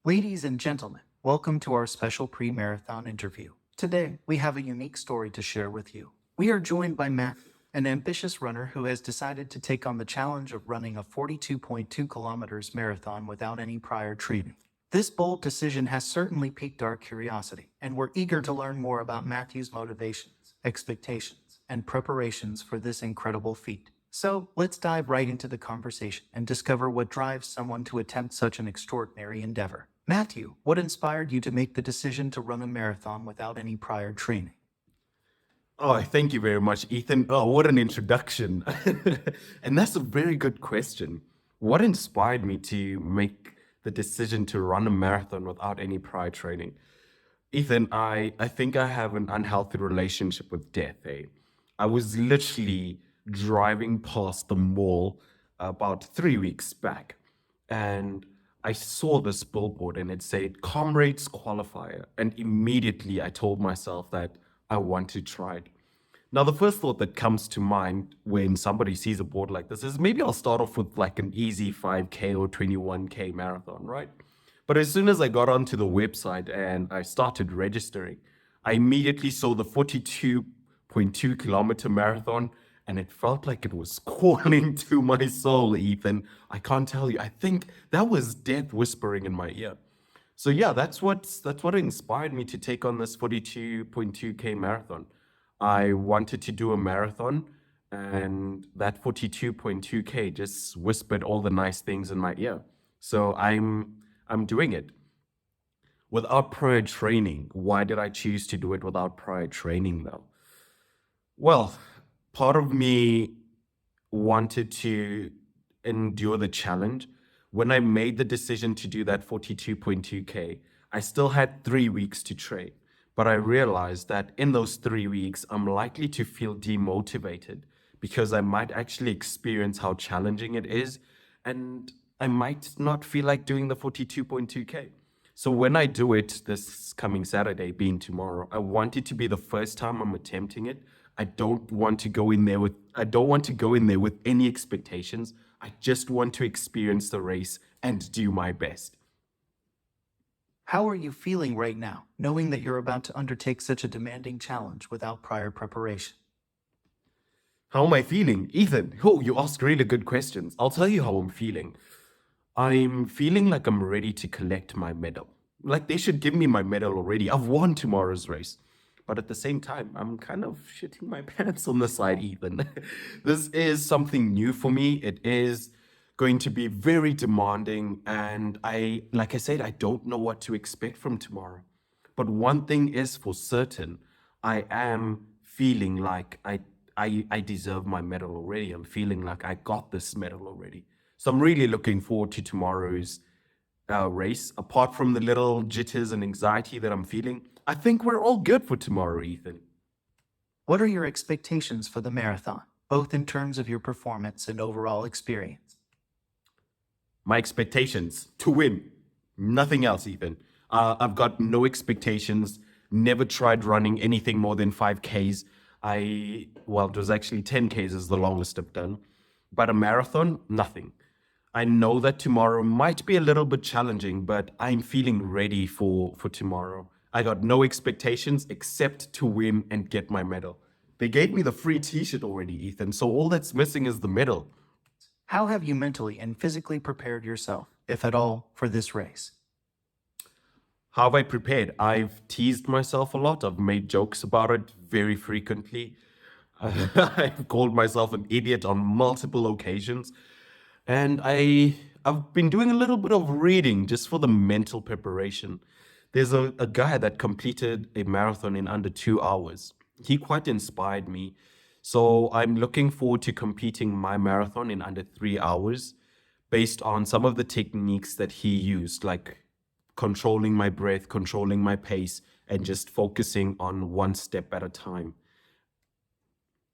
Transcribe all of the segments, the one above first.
Ladies and gentlemen, welcome to our special pre-marathon interview. Today, we have a unique story to share with you. We are joined by Matt, an ambitious runner who has decided to take on the challenge of running a 42.2 kilometers marathon without any prior training. This bold decision has certainly piqued our curiosity, and we're eager to learn more about Matthew's motivations, expectations, and preparations for this incredible feat. So let's dive right into the conversation and discover what drives someone to attempt such an extraordinary endeavor. Matthew, what inspired you to make the decision to run a marathon without any prior training? Oh, thank you very much, Ethan. Oh, what an introduction. And that's a very good question. What inspired me to make the decision to run a marathon without any prior training? Ethan, I think I have an unhealthy relationship with death, eh? I was literally driving past the mall about 3 weeks back, and I saw this billboard and it said Comrades Qualifier. And immediately I told myself that I want to try it. Now, the first thought that comes to mind when somebody sees a board like this is maybe I'll start off with like an easy 5K or 21K marathon, right? But as soon as I got onto the website and I started registering, I immediately saw the 42.2 kilometer marathon, and it felt like it was calling to my soul, Ethan. I can't tell you. I think that was death whispering in my ear. So yeah, that's what inspired me to take on this 42.2K marathon. I wanted to do a marathon, and that 42.2K just whispered all the nice things in my ear. So I'm doing it without prior training. Why did I choose to do it without prior training though? Well, part of me wanted to endure the challenge. When I made the decision to do that 42.2K, I still had 3 weeks to train. But I realized that in those 3 weeks, I'm likely to feel demotivated because I might actually experience how challenging it is, and I might not feel like doing the 42.2K. So when I do it this coming Saturday, being tomorrow, I want it to be the first time I'm attempting it. I don't want to go in there with any expectations. I just want to experience the race and do my best. How are you feeling right now, knowing that you're about to undertake such a demanding challenge without prior preparation? How am I feeling? Ethan, oh, you ask really good questions. I'll tell you how I'm feeling. I'm feeling like I'm ready to collect my medal. Like they should give me my medal already. I've won tomorrow's race. But at the same time, I'm kind of shitting my pants on the side, Ethan. This is something new for me. It is going to be very demanding. And like I said, I don't know what to expect from tomorrow. But one thing is for certain, I am feeling like I deserve my medal already. I'm feeling like I got this medal already. So I'm really looking forward to tomorrow's race. Apart from the little jitters and anxiety that I'm feeling, I think we're all good for tomorrow, Ethan. What are your expectations for the marathon, both in terms of your performance and overall experience? My expectations to win, nothing else, Ethan. I've got no expectations. Never tried running anything more than 5Ks. Well, it was actually 10Ks is the longest I've done. But a marathon, nothing. I know that tomorrow might be a little bit challenging, but I'm feeling ready for tomorrow. I got no expectations except to win and get my medal. They gave me the free t-shirt already, Ethan, so all that's missing is the medal. How have you mentally and physically prepared yourself, if at all, for this race? How have I prepared? I've teased myself a lot. I've made jokes about it very frequently. I've called myself an idiot on multiple occasions. And I've been doing a little bit of reading just for the mental preparation. There's a guy that completed a marathon in under 2 hours. He quite inspired me. So I'm looking forward to competing my marathon in under 3 hours based on some of the techniques that he used, like controlling my breath, controlling my pace, and just focusing on one step at a time.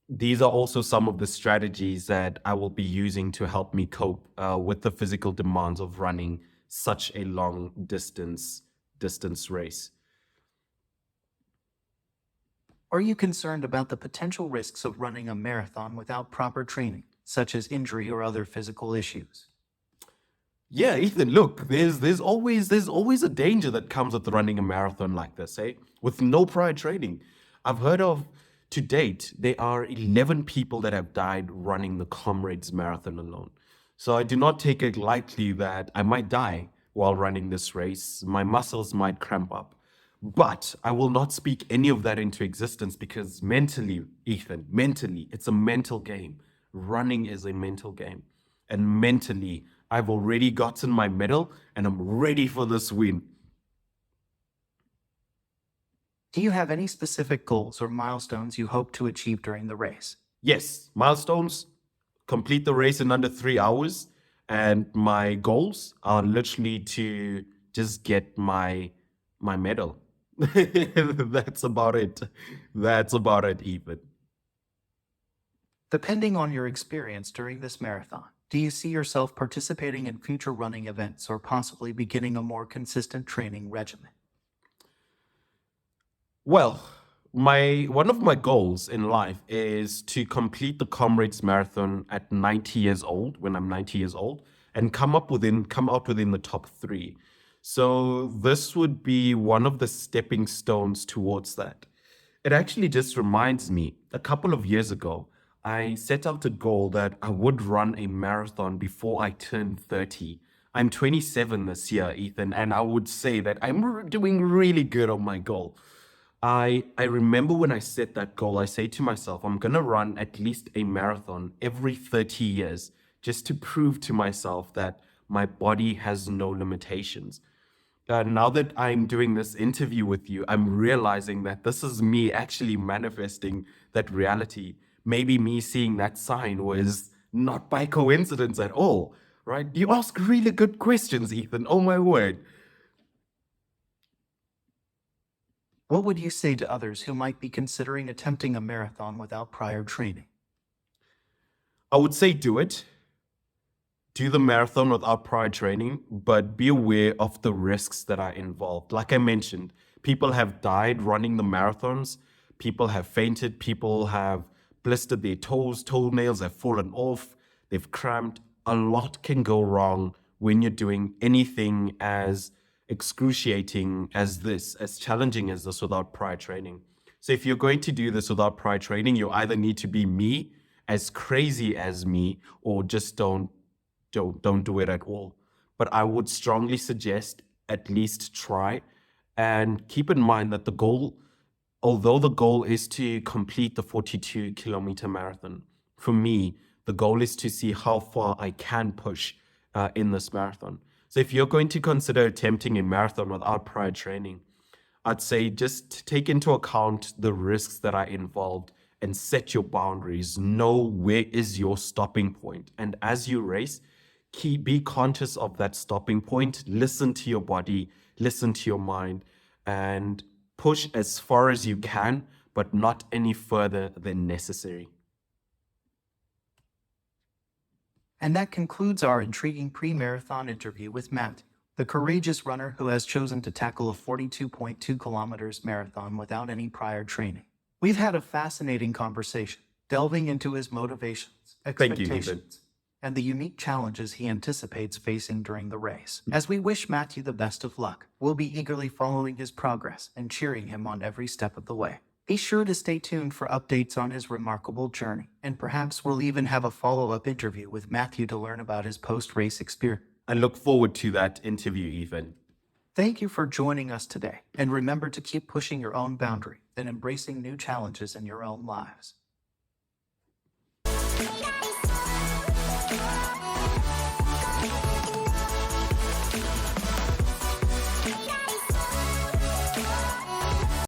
These are also some of the strategies that I will be using to help me cope with the physical demands of running such a long distance race. Are you concerned about the potential risks of running a marathon without proper training, such as injury or other physical issues? Yeah, Ethan, look, there's always a danger that comes with running a marathon like this, eh? With no prior training. I've heard of to date, there are 11 people that have died running the Comrades Marathon alone. So I do not take it lightly that I might die while running this race. My muscles might cramp up. But I will not speak any of that into existence because mentally, Ethan, mentally, it's a mental game. Running is a mental game. And mentally, I've already gotten my medal and I'm ready for this win. Do you have any specific goals or milestones you hope to achieve during the race? Yes, milestones, complete the race in under 3 hours. And my goals are literally to just get my medal. That's about it. That's about it, Ethan. Depending on your experience during this marathon, do you see yourself participating in future running events or possibly beginning a more consistent training regimen? Well, my one of my goals in life is to complete the Comrades Marathon at 90 years old, when I'm 90 years old, and come out within the top three. So this would be one of the stepping stones towards that. It actually just reminds me, a couple of years ago, I set out a goal that I would run a marathon before I turned 30. I'm 27 this year, Ethan, and I would say that doing really good on my goal. I remember when I set that goal, I say to myself, I'm gonna run at least a marathon every 30 years just to prove to myself that my body has no limitations. Now that I'm doing this interview with you, I'm realizing that this is me actually manifesting that reality. Maybe me seeing that sign was not by coincidence at all, right? You ask really good questions, Ethan. Oh my word. What would you say to others who might be considering attempting a marathon without prior training? I would say do it. Do the marathon without prior training, but be aware of the risks that are involved. Like I mentioned, people have died running the marathons, people have fainted, people have blistered their toes, toenails have fallen off, they've cramped. A lot can go wrong when you're doing anything as excruciating as this, as challenging as this without prior training. So if you're going to do this without prior training, you either need to be me, as crazy as me, or just don't do it at all. But I would strongly suggest at least try and keep in mind that the goal, although the goal is to complete the 42-kilometer marathon, for me, the goal is to see how far I can push in this marathon. So if you're going to consider attempting a marathon without prior training, I'd say just take into account the risks that are involved and set your boundaries. Know where is your stopping point. And as you race, be conscious of that stopping point. Listen to your body, listen to your mind, and push as far as you can, but not any further than necessary. And that concludes our intriguing pre-marathon interview with Matt, the courageous runner who has chosen to tackle a 42.2 kilometers marathon without any prior training. We've had a fascinating conversation, delving into his motivations, Thank you, Ethan. expectations, and the unique challenges he anticipates facing during the race. As we wish Matthew the best of luck, we'll be eagerly following his progress and cheering him on every step of the way. Be sure to stay tuned for updates on his remarkable journey, and perhaps we'll even have a follow-up interview with Matthew to learn about his post-race experience. I look forward to that interview, Ethan. Thank you for joining us today, and remember to keep pushing your own boundary and embracing new challenges in your own lives.